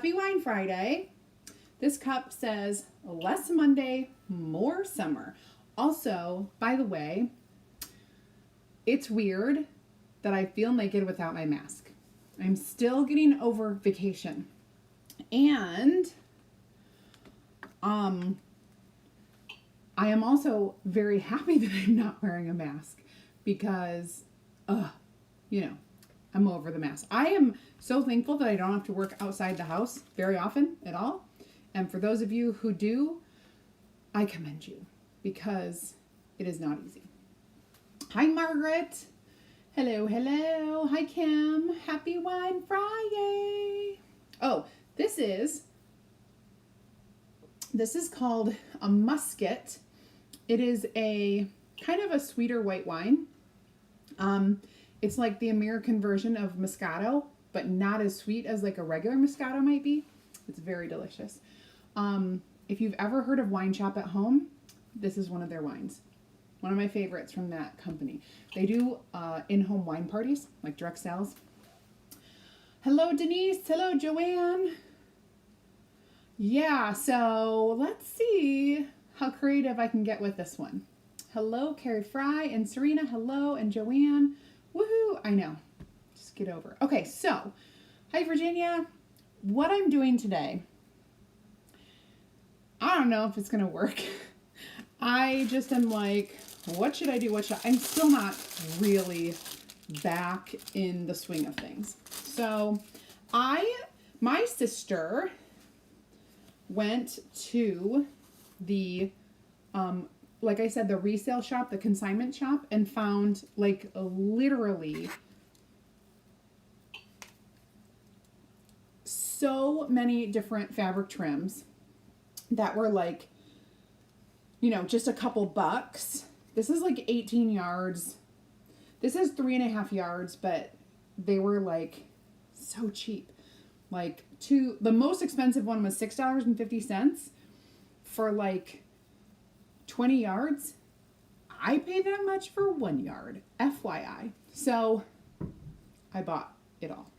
Happy Wine Friday. This cup says less Monday, more summer. Also, by the way, it's weird that I feel naked without my mask. I'm still getting over vacation. And I am also very happy that I'm not wearing a mask because, you know, I'm over the mask. I am so thankful that I don't have to work outside the house very often at all. And for those of you who do, I commend you because it is not easy. Hi, Margaret. Hello, hello. Hi, Kim. Happy Wine Friday. Oh, this is called a muscat. It is a kind of a sweeter white wine. It's like the American version of Moscato, but not as sweet as like a regular Moscato might be. It's very delicious. If you've ever heard of Wine Shop at Home, this is one of their wines. One of my favorites from that company. They do in-home wine parties, like direct sales. Hello, Denise. Hello, Joanne. Yeah, so let's see how creative I can get with this one. Hello, Carrie Fry and Serena. Hello, and Joanne. Woohoo! I know. Just get over. Okay, so, hi, Virginia. What I'm doing today, I don't know if it's going to work. I just am like, what should I do? I'm still not really back in the swing of things. So, my sister went to the, like I said, the resale shop, the consignment shop, and found like literally so many different fabric trims that were like, you know, just a couple bucks. This is like 18 yards. This is 3.5 yards, but they were like so cheap. Like the most expensive one was $6.50 for like 20 yards. I paid that much for 1 yard, FYI. So I bought it all.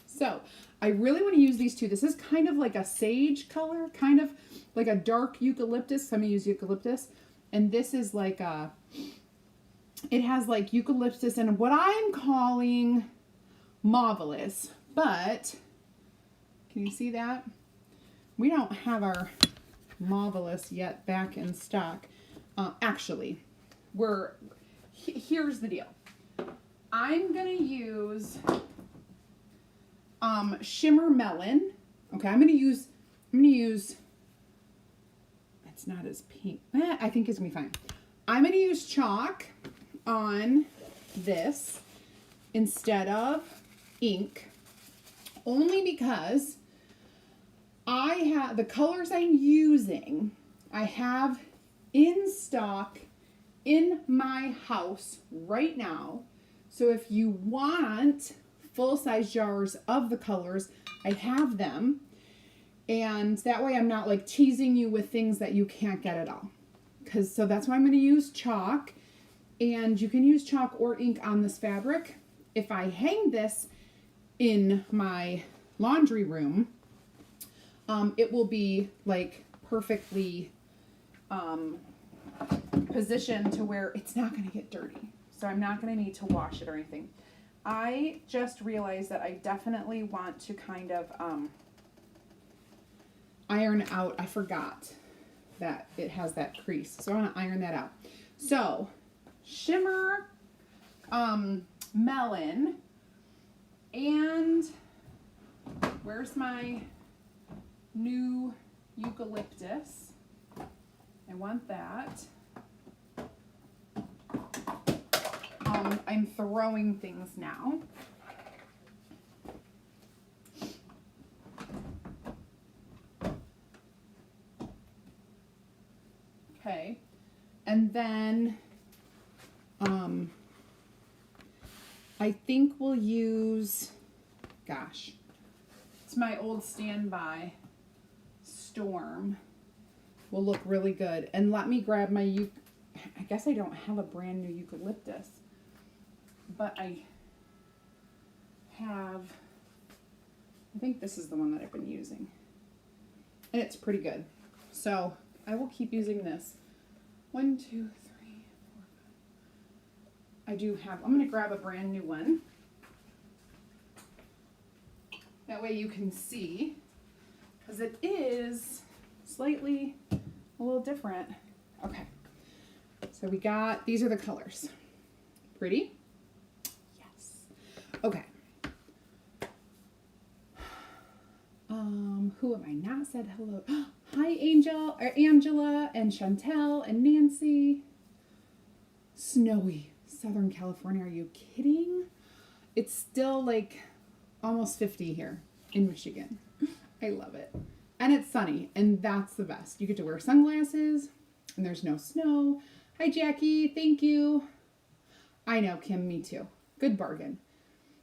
So I really want to use these two. This is kind of like a sage color, kind of like a dark eucalyptus. Some use eucalyptus. And this is like it has like eucalyptus and what I'm calling marvelous. But can you see that? We don't have our marvelous yet back in stock. Actually, here's the deal. I'm gonna use shimmer melon. Okay, I'm gonna use it's not as pink. I think it's gonna be fine. I'm gonna use chalk on this instead of ink, only because I have the colors I'm using, I have in stock in my house right now. So if you want full-size jars of the colors, I have them. And that way I'm not like teasing you with things that you can't get at all. So that's why I'm going to use chalk. And you can use chalk or ink on this fabric. If I hang this in my laundry room, it will be like perfectly positioned to where it's not going to get dirty. So I'm not going to need to wash it or anything. I just realized that I definitely want to kind of iron out. I forgot that it has that crease. So I want to iron that out. So shimmer melon, and where's my new eucalyptus? I want that. I'm throwing things now. Okay, and then I think we'll use, gosh, it's my old standby Storm. Will look really good. And let me grab my I guess I don't have a brand new eucalyptus, but I have I think this is the one that I've been using. And it's pretty good. So I will keep using this. 1, 2, 3, 4, 5. I do have, I'm going to grab a brand new one. That way you can see, because it is slightly a little different. Okay. So we got, these are the colors. Pretty? Yes. Okay. Who am I not said hello? Hi, Angel, or Angela, and Chantel, and Nancy. Snowy Southern California. Are you kidding? It's still like almost 50 here in Michigan. I love it. And it's sunny, and that's the best. You get to wear sunglasses, and there's no snow. Hi, Jackie. Thank you. I know, Kim. Me too. Good bargain.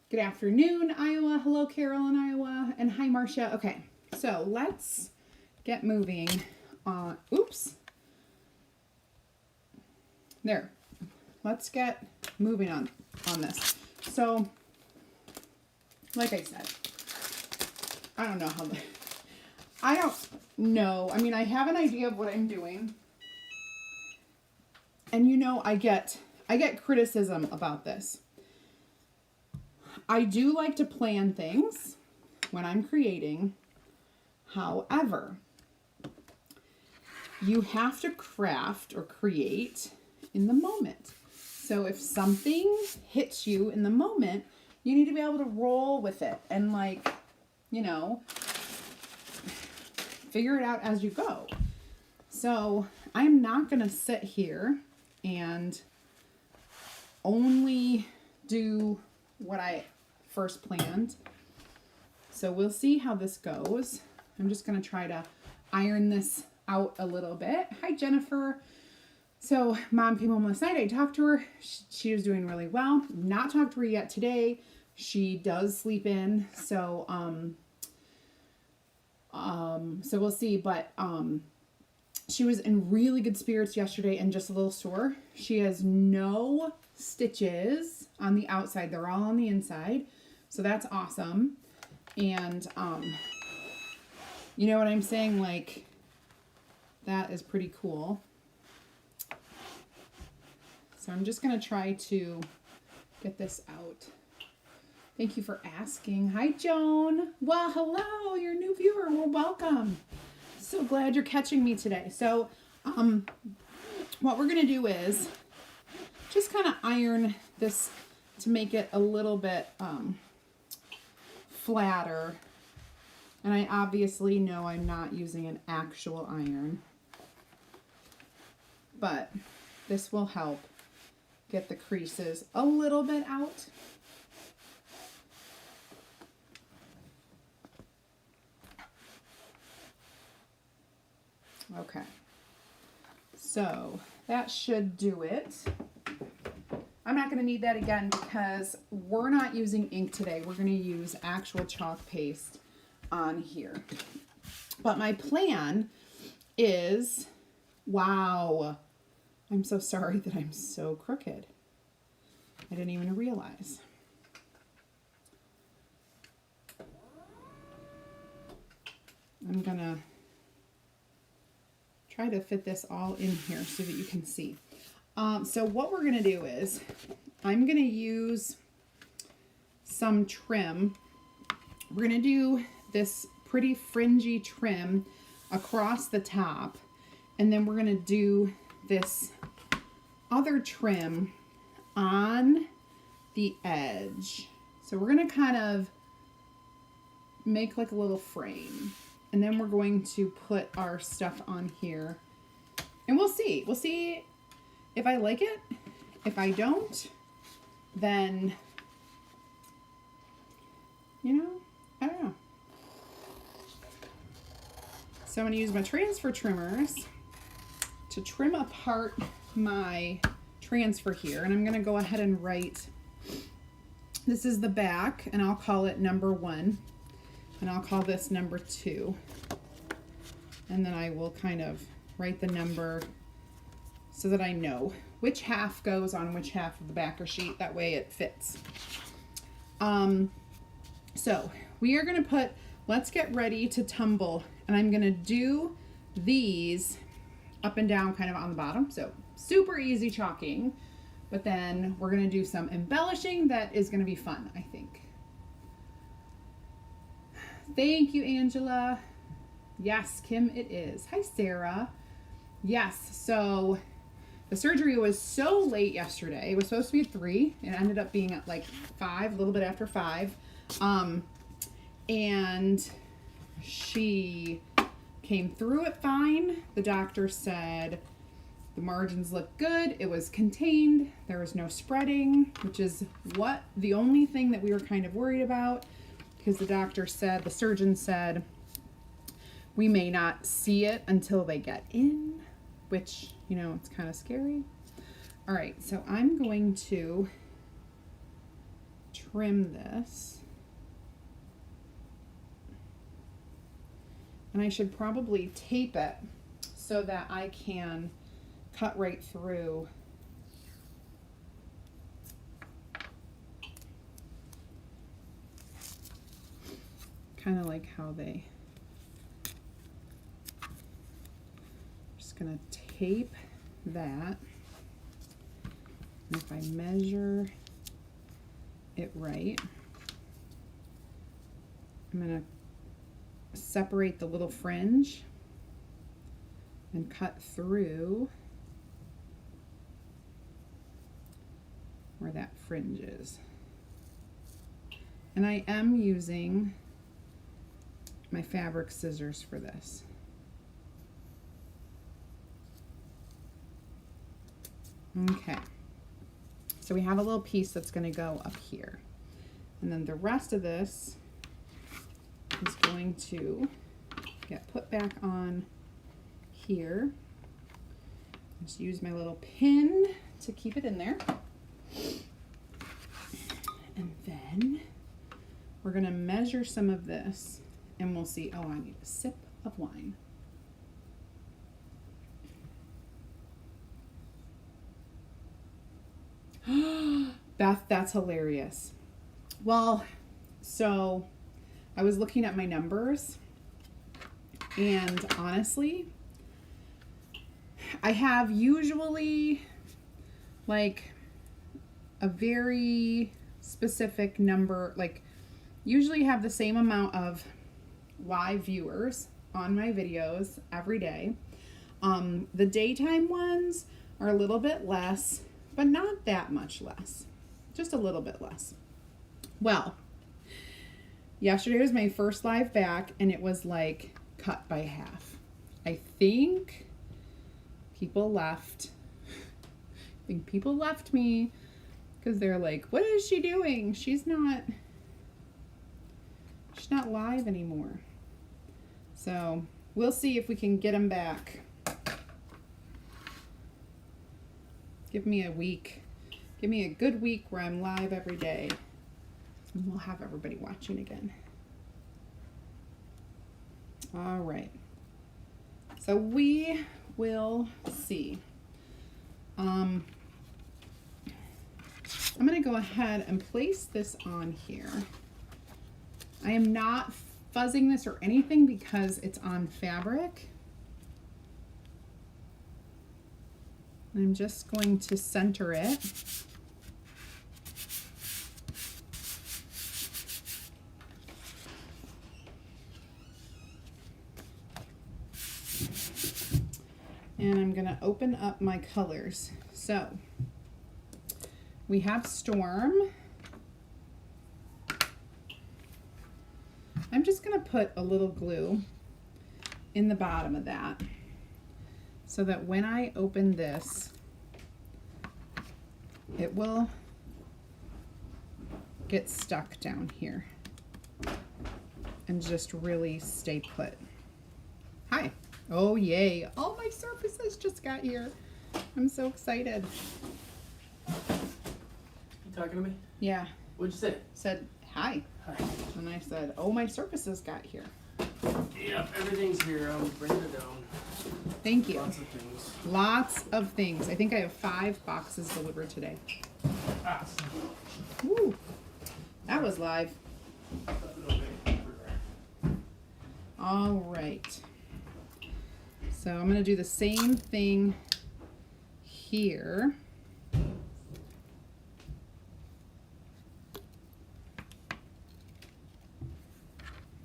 Good afternoon, Iowa. Hello, Carol in Iowa. And hi, Marcia. Okay, so let's get moving on. Oops. There. Let's get moving on this. So, like I said, I don't know how. I don't know. I mean, I have an idea of what I'm doing. And you know, I get criticism about this. I do like to plan things when I'm creating. However, you have to craft or create in the moment. So if something hits you in the moment, you need to be able to roll with it and, like, you know, figure it out as you go. So I'm not going to sit here and only do what I first planned. So we'll see how this goes. I'm just going to try to iron this out a little bit. Hi, Jennifer. So Mom came home last night. I talked to her. She was doing really well. Not talked to her yet today. She does sleep in. So, so we'll see. But, she was in really good spirits yesterday and just a little sore. She has no stitches on the outside. They're all on the inside. So that's awesome. And, you know what I'm saying? Like, that is pretty cool. So I'm just going to try to get this out. Thank you for asking. Hi, Joan. Well, hello, you're a new viewer. Well, welcome. So glad you're catching me today. So, what we're going to do is just kind of iron this to make it a little bit flatter. And I obviously know I'm not using an actual iron, but this will help get the creases a little bit out. Okay, so that should do it. I'm not going to need that again because we're not using ink today. We're going to use actual chalk paste on here. But my plan is, wow, I'm so sorry that I'm so crooked. I didn't even realize. I'm going to try to fit this all in here so that you can see. So what we're going to do is I'm going to use some trim. We're going to do this pretty fringy trim across the top, and then we're going to do this other trim on the edge. So we're going to kind of make like a little frame, and then we're going to put our stuff on here, and we'll see if I like it. If I don't, then, you know, I don't know. So I'm going to use my transfer trimmers to trim apart my transfer here, and I'm going to go ahead and write, this is the back, and I'll call it number 1, and I'll call this number 2, and then I will kind of write the number so that I know which half goes on which half of the backer sheet. That way it fits. So we are going to put Let's Get Ready to Tumble, and I'm going to do these up and down kind of on the bottom. So super easy chalking, but then we're going to do some embellishing that is going to be fun, I think. Thank you, Angela. Yes, Kim, it is. Hi, Sarah. Yes, so the surgery was so late yesterday. It was supposed to be at 3. It ended up being at like 5, a little bit after 5. And she came through it fine. The doctor said the margins look good. It was contained. There was no spreading, which is the only thing that we were kind of worried about, because the surgeon said, we may not see it until they get in, which, you know, it's kind of scary. All right, so I'm going to trim this. And I should probably tape it so that I can cut right through. Kind of like how they, just gonna tape that. And if I measure it right, I'm gonna separate the little fringe and cut through where that fringe is. And I am using my fabric scissors for this. Okay, so we have a little piece that's going to go up here, and then the rest of this is going to get put back on here. Just use my little pin to keep it in there. And then we're going to measure some of this, and we'll see. Oh, I need a sip of wine. Beth, that's hilarious. Well, so I was looking at my numbers, and honestly, I have usually like a very specific number, like usually have the same amount of live viewers on my videos every day. The daytime ones are a little bit less, but not that much less, just a little bit less. Well, yesterday was my first live back, and it was like cut by half. I think people left. I think people left me because they're like, what is she doing? She's not live anymore. So we'll see if we can get them back. Give me a week. Give me a good week where I'm live every day, and we'll have everybody watching again. All right. So we will see. I'm going to go ahead and place this on here. I am not fuzzing this or anything because it's on fabric. I'm just going to center it. And I'm going to open up my colors. So we have Storm. I'm just going to put a little glue in the bottom of that so that when I open this, it will get stuck down here and just really stay put. Hi. Oh, yay. All my surfaces just got here. I'm so excited. You talking to me? Yeah. What'd you say? Said, hi. Hi. And I said, oh, my surfaces got here. Yep, everything's here. I'm bringing it down. Thank you. Lots of things. Lots of things. I think I have 5 boxes delivered today. Ah. Woo. That was live. Okay. All right. So I'm going to do the same thing here.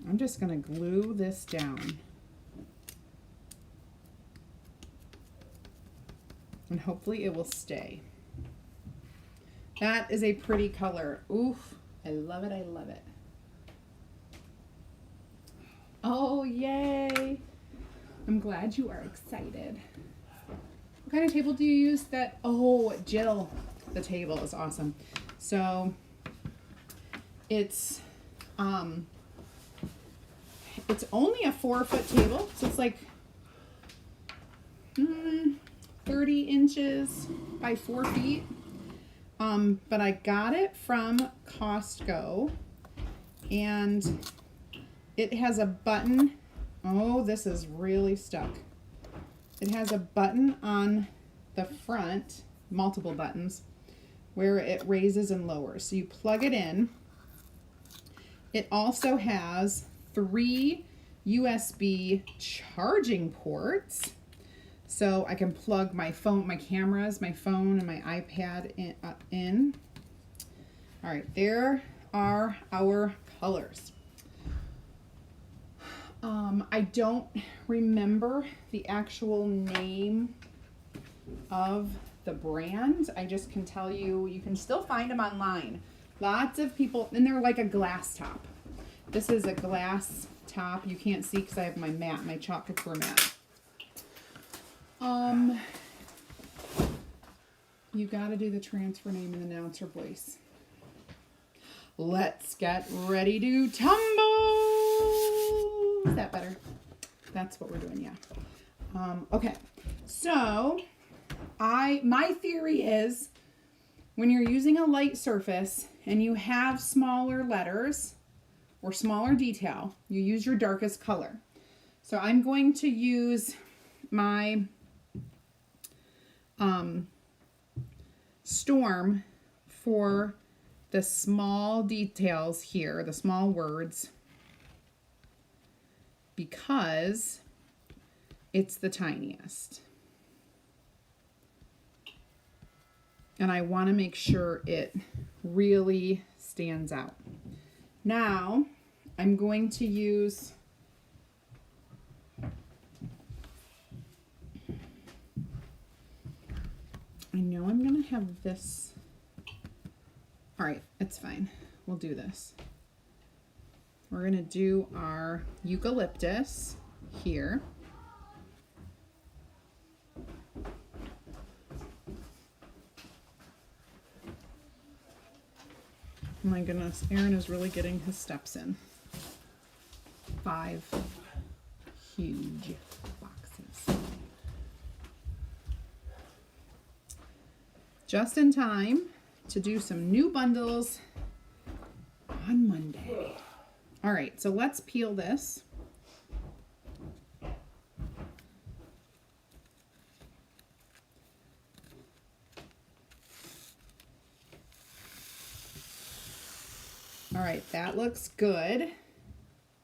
I'm just going to glue this down. And hopefully it will stay. That is a pretty color. Oof, I love it, I love it. Oh, yay. I'm glad you are excited. What kind of table do you use that? Oh, Jill, the table is awesome. So it's only a 4-foot table. So it's like 30 inches by 4 feet. But I got it from Costco, and it has a button. Oh, this is really stuck. It has a button on the front, multiple buttons, where it raises and lowers. So you plug it in. It also has 3 USB charging ports. So I can plug my phone, my cameras, my phone, and my iPad in. All right, there are our colors. I don't remember the actual name of the brand. I just can tell you, you can still find them online. Lots of people, and they're like a glass top. This is a glass top. You can't see because I have my mat, my Chalk Couture mat. You gotta do the transfer name and announcer voice. Let's get ready to tumble. Is that better? That's what we're doing, yeah. Okay, so my theory is when you're using a light surface and you have smaller letters or smaller detail, you use your darkest color. So I'm going to use my Storm for the small details here, the small words, because it's the tiniest. And I want to make sure it really stands out. Now, I'm going to use I know I'm going to have this. All right, it's fine. We'll do this. We're going to do our eucalyptus here. Oh my goodness, Aaron is really getting his steps in. 5 huge boxes. Just in time to do some new bundles on Monday. All right, so let's peel this. All right, that looks good.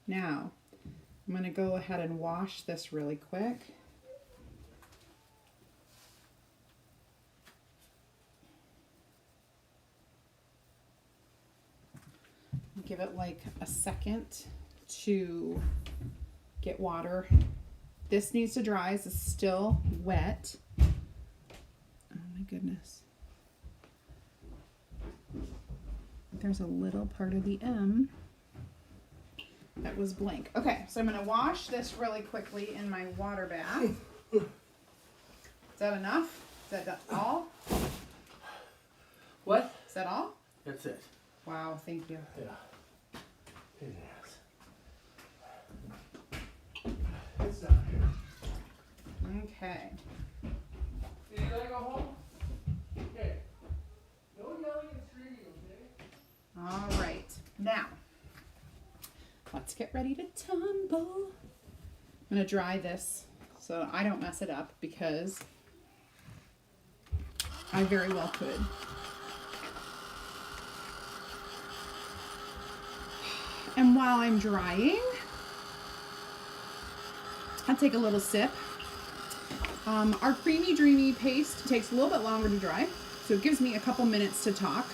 Now, I'm going to go ahead and wash this really quick. Give it like a second to get water. This needs to dry. This is still wet. Oh my goodness. There's a little part of the M that was blank. Okay, so I'm going to wash this really quickly in my water bath. Is that enough? Is that all? What? Is that all? That's it. Wow, thank you. Yeah. It is. It's not here. Okay. You gotta go home? Okay. No yelling and screaming, okay? All right. Now, let's get ready to tumble. I'm going to dry this so I don't mess it up because I very well could. And while I'm drying, I'll take a little sip. Our Creamy Dreamy paste takes a little bit longer to dry, so it gives me a couple minutes to talk.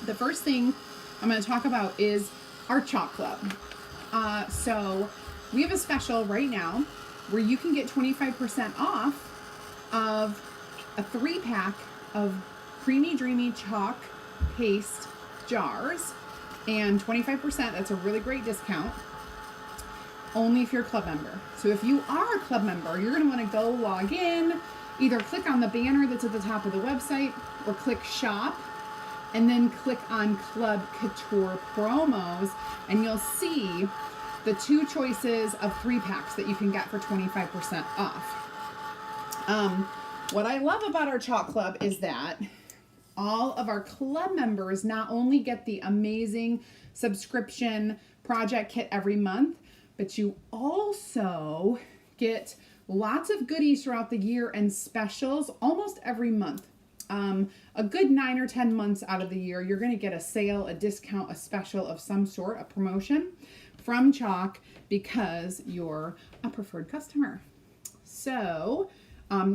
The first thing I'm going to talk about is our Chalk Club. So we have a special right now where you can get 25% off of a 3-pack of Creamy Dreamy chalk paste jars, and 25%, that's a really great discount, only if you're a club member. So if you are a club member, you're going to want to go log in, either click on the banner that's at the top of the website or click shop, and then click on Club Couture promos, and you'll see the 2 choices of 3-packs that you can get for 25% off. What I love about our Chalk Club is that all of our club members not only get the amazing subscription project kit every month, but you also get lots of goodies throughout the year and specials almost every month. A good 9 or 10 months out of the year, you're going to get a sale, a discount, a special of some sort, a promotion from Chalk because you're a preferred customer. So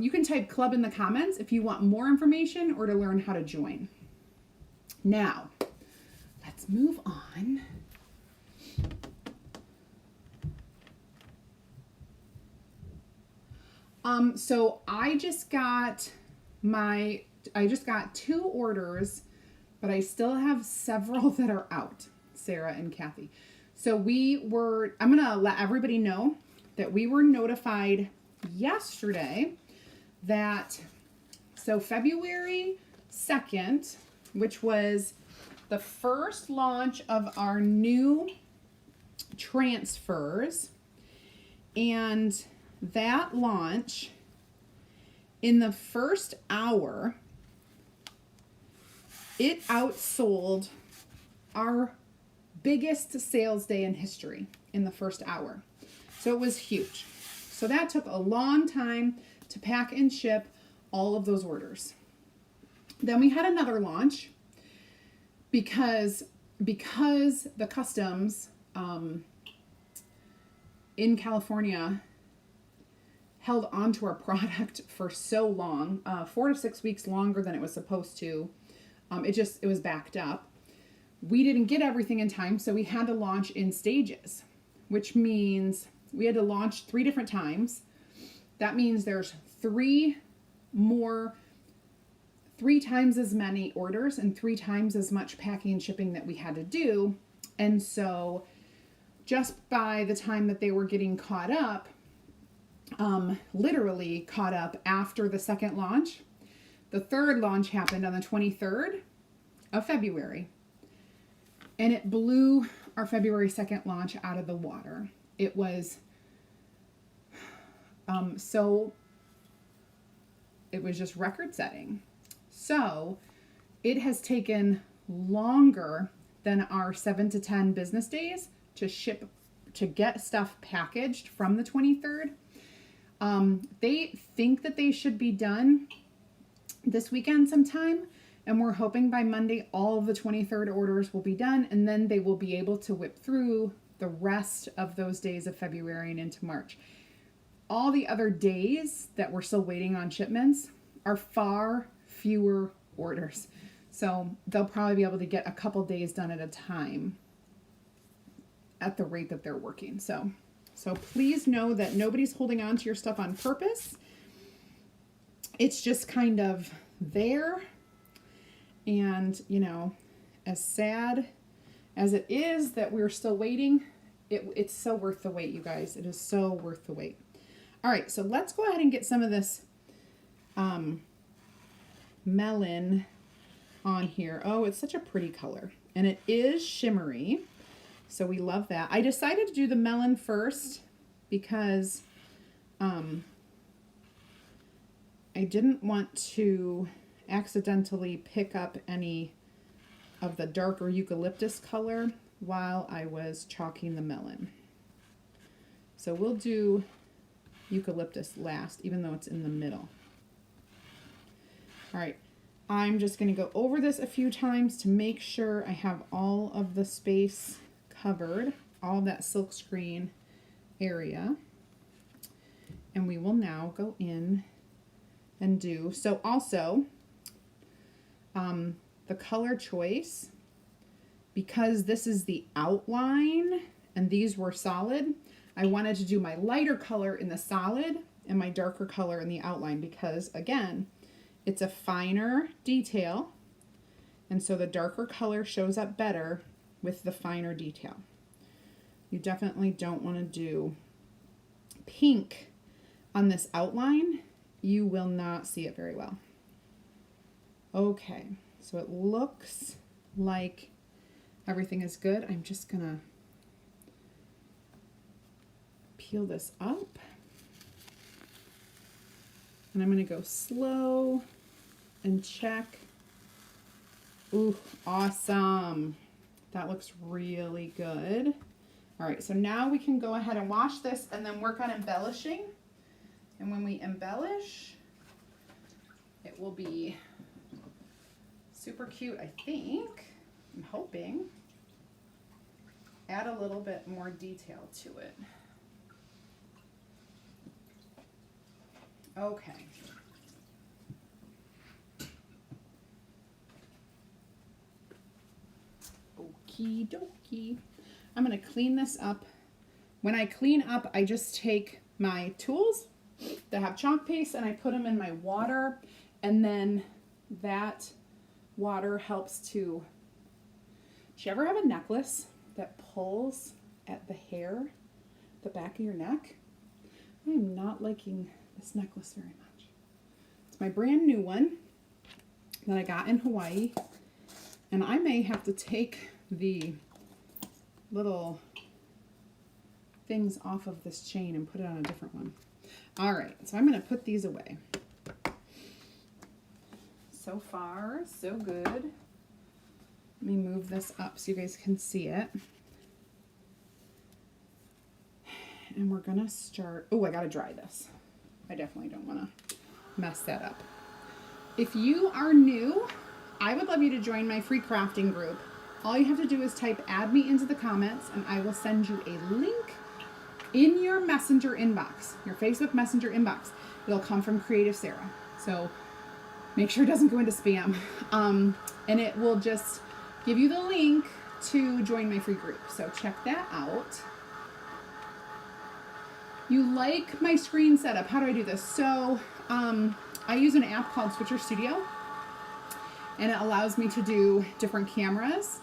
you can type club in the comments if you want more information or to learn how to join. Now, let's move on. So I just got 2 orders, but I still have several that are out, Sarah and Kathy. So I'm going to let everybody know that we were notified yesterday that, so February 2nd, which was the first launch of our new transfers, and that launch, in the first hour, it outsold our biggest sales day in history in the first hour. So it was huge. So that took a long time to pack and ship all of those orders. Then we had another launch because the customs in California held onto our product for so long, 4 to 6 weeks longer than it was supposed to. It was backed up. We didn't get everything in time, so we had to launch in stages, which means we had to launch 3 different times. That means there's 3 times as many orders and 3 times as much packing and shipping that we had to do. And so just by the time that they were getting caught up, literally caught up after the second launch, the third launch happened on the 23rd of February. And it blew our February 2nd launch out of the water. It was it was just record setting. So it has taken longer than our 7 to 10 business days to get stuff packaged from the 23rd. They think that they should be done this weekend sometime, and we're hoping by Monday all of the 23rd orders will be done, and then they will be able to whip through the rest of those days of February and into March. All the other days that we're still waiting on shipments are far fewer orders. So they'll probably be able to get a couple days done at a time at the rate that they're working. So please know that nobody's holding on to your stuff on purpose. It's just kind of there. And, as sad as it is that we're still waiting, it's so worth the wait, you guys. It is so worth the wait. All right, so let's go ahead and get some of this melon on here. Oh, it's such a pretty color. And it is shimmery, so we love that. I decided to do the melon first because I didn't want to accidentally pick up any of the darker eucalyptus color while I was chalking the melon. So we'll do eucalyptus last, even though it's in the middle. All right, I'm just going to go over this a few times to make sure I have all of the space covered, all of that silk screen area. And we will now go in and do, so also the color choice, because this is the outline and these were solid, I wanted to do my lighter color in the solid and my darker color in the outline because, again, it's a finer detail, and so the darker color shows up better with the finer detail. You definitely don't want to do pink on this outline. You will not see it very well. Okay, so it looks like everything is good. I'm just gonna peel this up. And I'm gonna go slow and check. Ooh, awesome. That looks really good. All right, so now we can go ahead and wash this and then work on embellishing. And when we embellish, it will be super cute, I think. I'm hoping. Add a little bit more detail to it. Okay. Okie dokie. I'm going to clean this up. When I clean up, I just take my tools that have chalk paste and I put them in my water, and then that water helps to... Do you ever have a necklace that pulls at the hair, the back of your neck? I am not liking this necklace very much. It's my brand new one that I got in Hawaii, and I may have to take the little things off of this chain and put it on a different one. All right, so I'm going to put these away. So far, so good. Let me move this up so you guys can see it. And we're going to start... Oh, I got to dry this. I definitely don't want to mess that up. If you are new, I would love you to join my free crafting group. All you have to do is type add me into the comments and I will send you a link in your messenger inbox, your Facebook messenger inbox. It'll come from CreativeSarah. So make sure it doesn't go into spam. And it will just give you the link to join my free group. So check that out. You like my screen setup? How do I do this? So I use an app called Switcher Studio, and it allows me to do different cameras.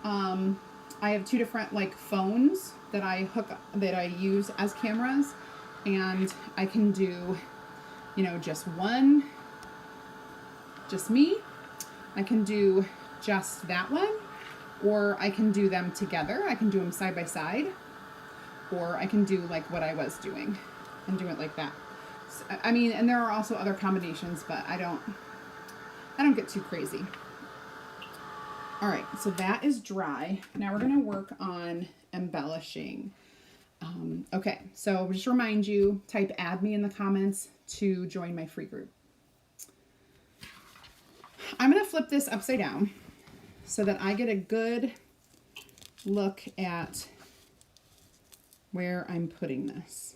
I have two different like phones that I use as cameras, and I can do, you know, just one, just me. I can do just that one, or I can do them together. I can do them side by side, or I can do like what I was doing and do it like that. So, I mean, and there are also other combinations, but I don't get too crazy. All right, so that is dry. Now we're gonna work on embellishing. Okay, so just remind you, type add me in the comments to join my free group. I'm gonna flip this upside down so that I get a good look at where I'm putting this.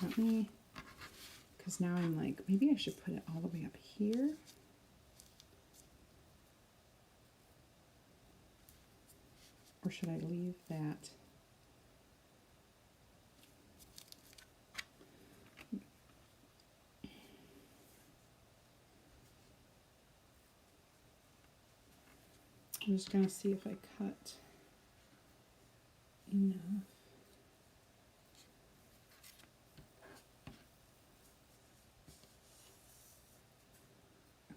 Let me, because now I'm like, maybe I should put it all the way up here. Or should I leave that? I'm just going to see if I cut enough.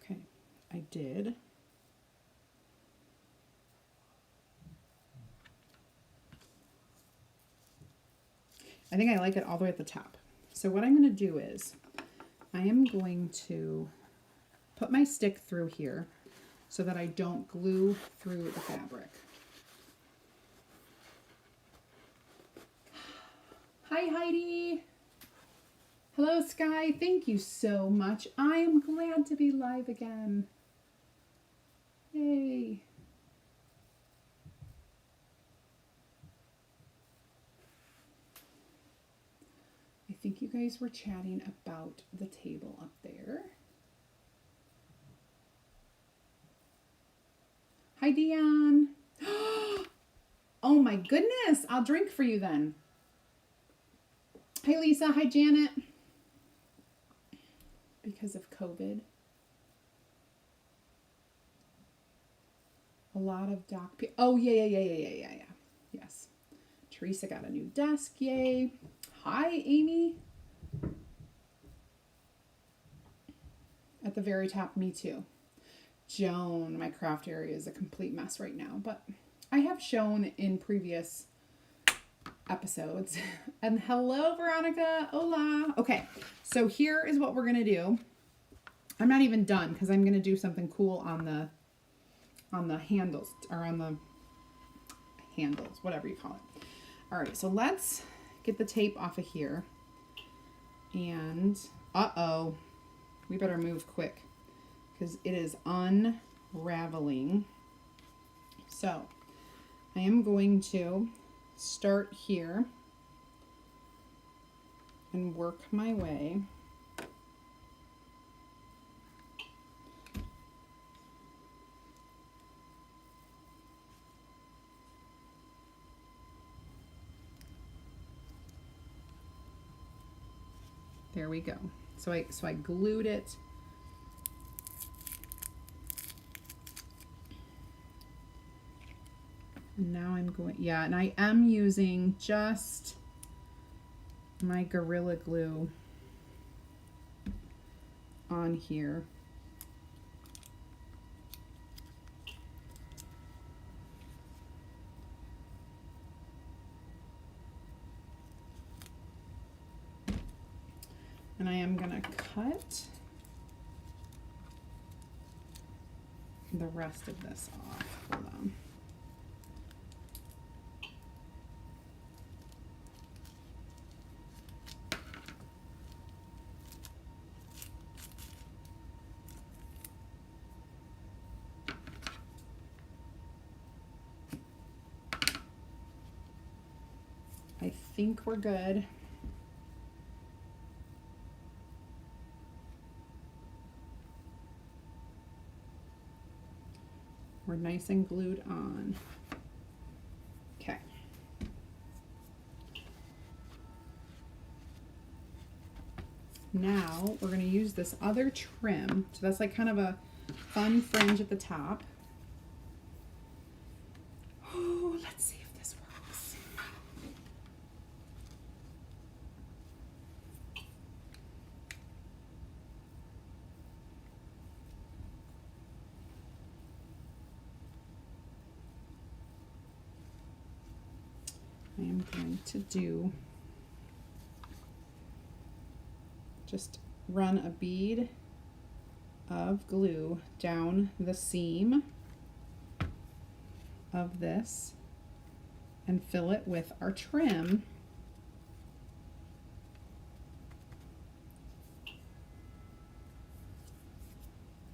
Okay, I did. I think I like it all the way at the top. So what I'm going to do is I am going to put my stick through here so that I don't glue through the fabric. Hi, Heidi. Hello, Sky. Thank you so much. I am glad to be live again. Yay. think you guys were chatting about the table up there. Hi, Dion. Oh my goodness. I'll drink for you then. Hi, Lisa. Hi, Janet. Because of COVID, a lot of doc. Oh, yeah. Yes. Teresa got a new desk. Yay. Hi, Amy. At the very top, me too. Joan, my craft area is a complete mess right now, but I have shown in previous episodes. And hello, Veronica. Hola. Okay, so here is what we're going to do. I'm not even done because I'm going to do something cool on the handles, or on the handles, whatever you call it. All right, so let's get the tape off of here. And, uh-oh, we better move quick because it is unraveling. So I am going to start here and work my way there we go. So I glued it. And now I'm going, yeah, and I am using just my Gorilla Glue on here. And I am gonna cut the rest of this off. Hold on. I think we're good. We're nice and glued on. Okay. Now we're going to use this other trim. So that's like kind of a fun fringe at the top. Oh, let's see if this works. I am going to do just run a bead of glue down the seam of this and fill it with our trim.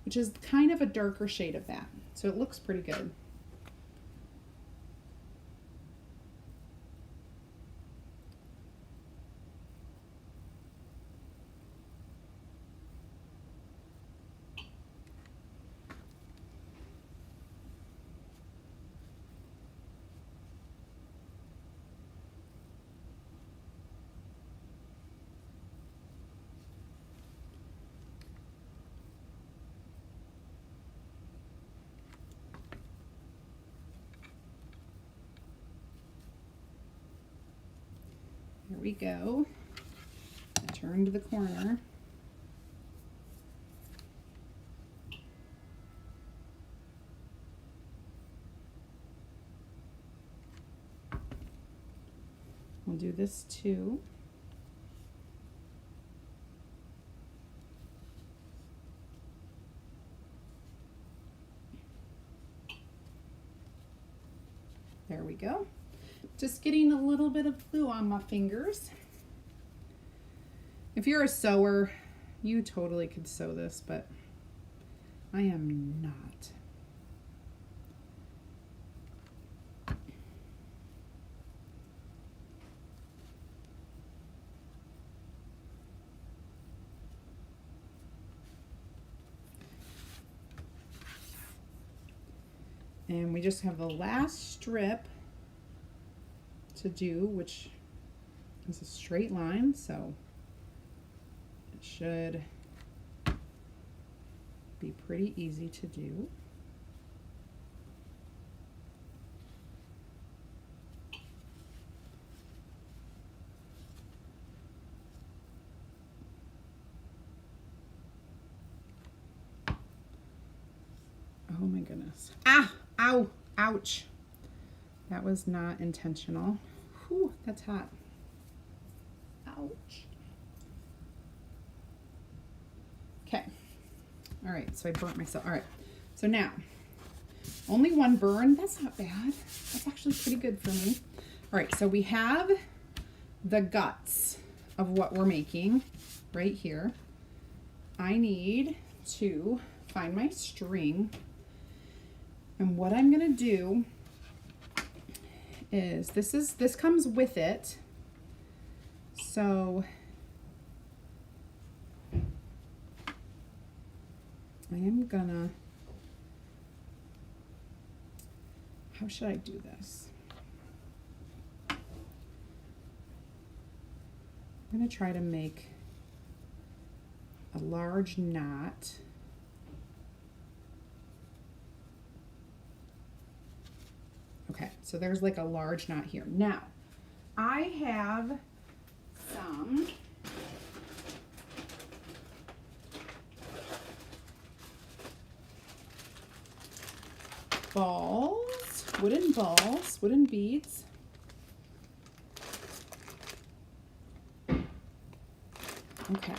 Which is kind of a darker shade of that. So it looks pretty good. There we go. I turned the corner. We'll do this too. There we go. Just getting a little bit of glue on my fingers. If you're a sewer, you totally could sew this, but I am not. And we just have the last strip to do, which is a straight line, so it should be pretty easy to do. Oh my goodness. Ah! Ow! Ouch! That was not intentional. Whew, that's hot. Ouch. Okay. All right, so I burnt myself. All right, so now, only one burn. That's not bad. That's actually pretty good for me. All right, so we have the guts of what we're making right here. I need to find my string. And what I'm gonna do is, this comes with it. So I am gonna, how should I do this? I'm gonna try to make a large knot. Okay, so there's like a large knot here. Now, I have some balls, wooden beads. Okay.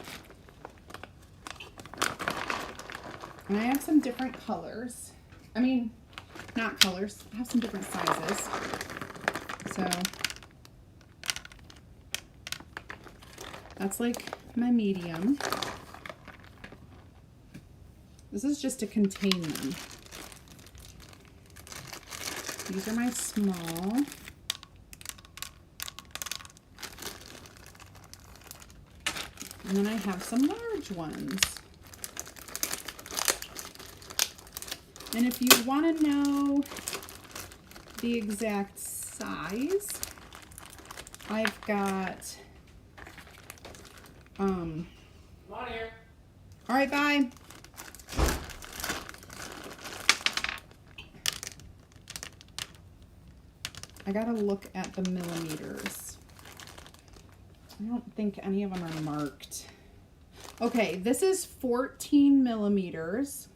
And I have some different colors. I mean, not colors. I have some different sizes. So that's like my medium. This is just to contain them. These are my small. And then I have some large ones. And if you want to know the exact size, I've got, Come on here. all right, bye. I gotta look at the millimeters. I don't think any of them are marked. Okay, this is 14 millimeters.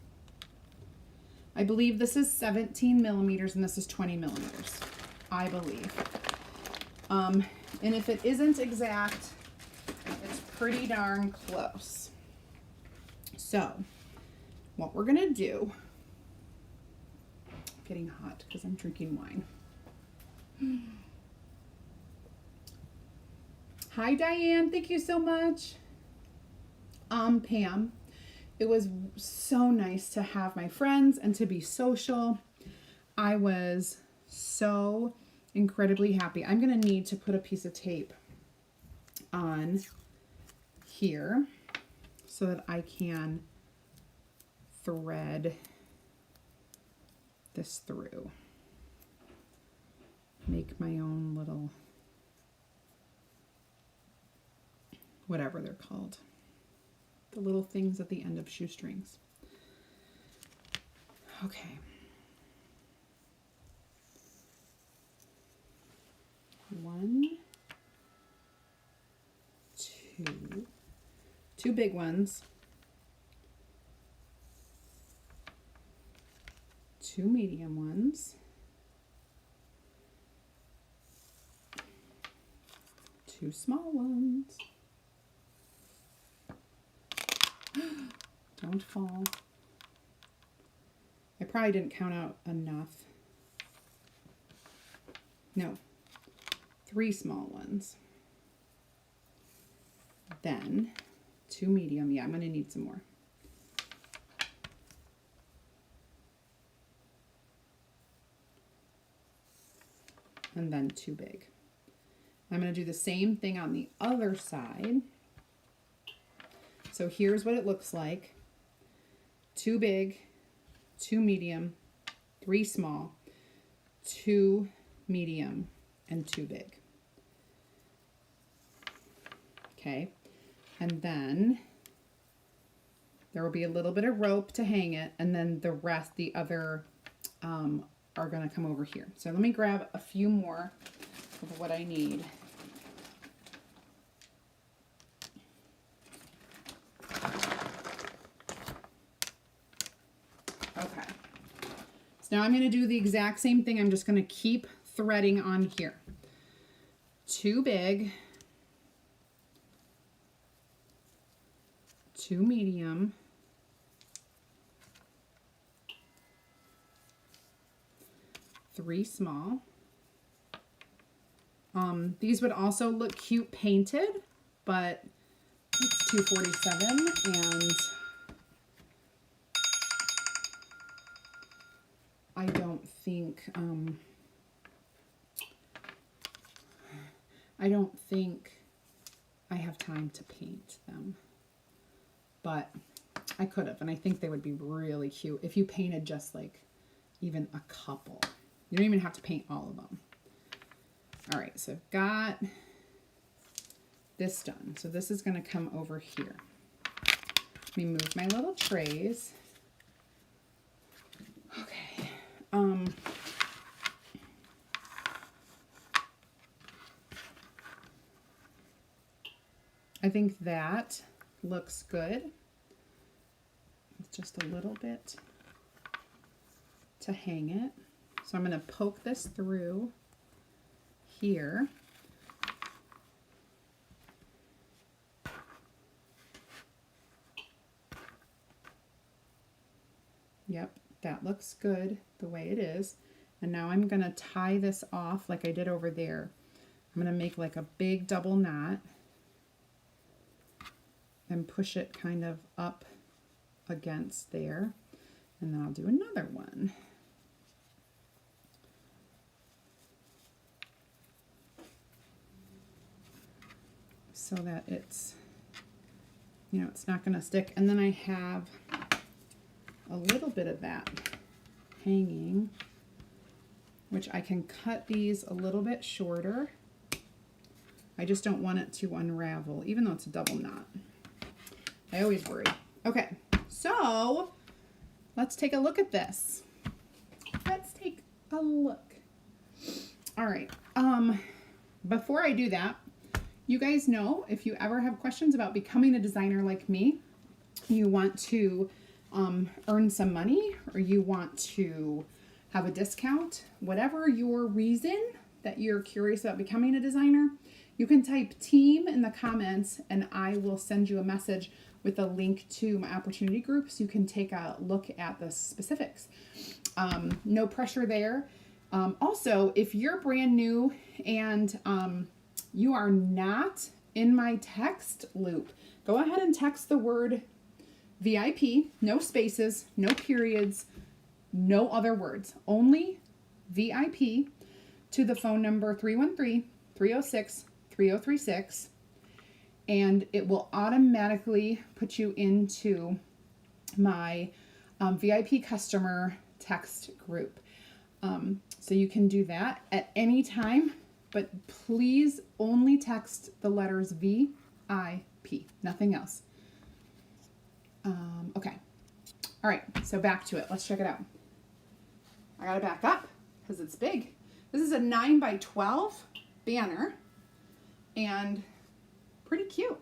I believe this is 17 millimeters and this is 20 millimeters, I believe. And if it isn't exact, it's pretty darn close. So, what we're gonna do, I'm getting hot because I'm drinking wine. Hi Diane, thank you so much. Pam, it was so nice to have my friends and to be social. I was so incredibly happy. I'm gonna need to put a piece of tape on here so that I can thread this through. Make my own little, whatever they're called. The little things at the end of shoestrings. Okay. One, two big ones, two medium ones, two small ones. Don't fall. I probably didn't count out enough. No, 3 small ones. Then 2 medium. Yeah, I'm gonna need some more. And then 2 big. I'm gonna do the same thing on the other side. So here's what it looks like. 2 big, 2 medium, 3 small, 2 medium, and 2 big. Okay, and then there will be a little bit of rope to hang it, and then the rest, the other, are going to come over here. So let me grab a few more of what I need. Okay. So now I'm going to do the exact same thing. I'm just going to keep threading on here. 2 big, 2 medium, 3 small. These would also look cute painted, but it's $2.47 and I don't think I have time to paint them, but I could have, and I think they would be really cute if you painted just like even a couple. You don't even have to paint all of them. All right, so I've got this done. So this is going to come over here. Let me move my little trays. Okay. I think that looks good. It's just a little bit to hang it. So I'm going to poke this through here. Yep, that looks good the way it is. And now I'm going to tie this off like I did over there. I'm going to make like a big double knot and push it kind of up against there. And then I'll do another one. So that it's, you know, it's not going to stick. And then I have a little bit of that hanging, which I can cut these a little bit shorter. I just don't want it to unravel, even though it's a double knot. I always worry. Okay, so let's take a look at this. Let's take a look. All right, before I do that, you guys know if you ever have questions about becoming a designer like me, you want to earn some money, or you want to have a discount, whatever your reason that you're curious about becoming a designer, you can type team in the comments and I will send you a message with a link to my opportunity group so you can take a look at the specifics. No pressure there. Also, if you're brand new and you are not in my text loop, go ahead and text the word VIP, no spaces, no periods, no other words, only VIP to the phone number 313-306-3036, and it will automatically put you into my VIP customer text group. So you can do that at any time, but please only text the letters VIP, nothing else. Okay. All right, so back to it. Let's check it out. I gotta back up because it's big. This is a 9x12 banner and pretty cute.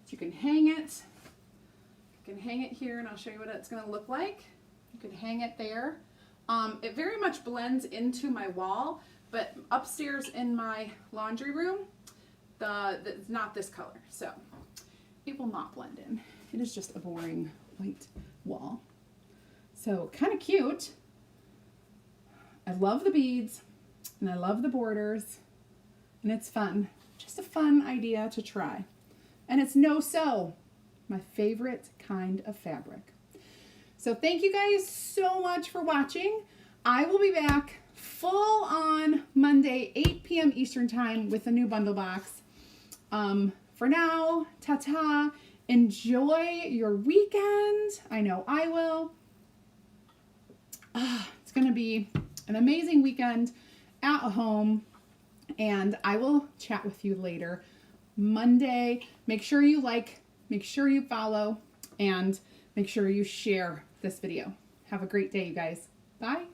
So you can hang it. You can hang it here and I'll show you what it's gonna look like. You can hang it there. It very much blends into my wall, but upstairs in my laundry room, it's not this color, so it will not blend in. It is just a boring white wall. So kind of cute. I love the beads and I love the borders and it's fun. Just a fun idea to try. And it's no-sew, my favorite kind of fabric. So thank you guys so much for watching. I will be back full on Monday, 8 p.m. Eastern time with a new bundle box. For now, ta-ta. Enjoy your weekend. I know I will. It's going to be an amazing weekend at home, and I will chat with you later Monday. Make sure you like, make sure you follow, and make sure you share this video. Have a great day, you guys. Bye.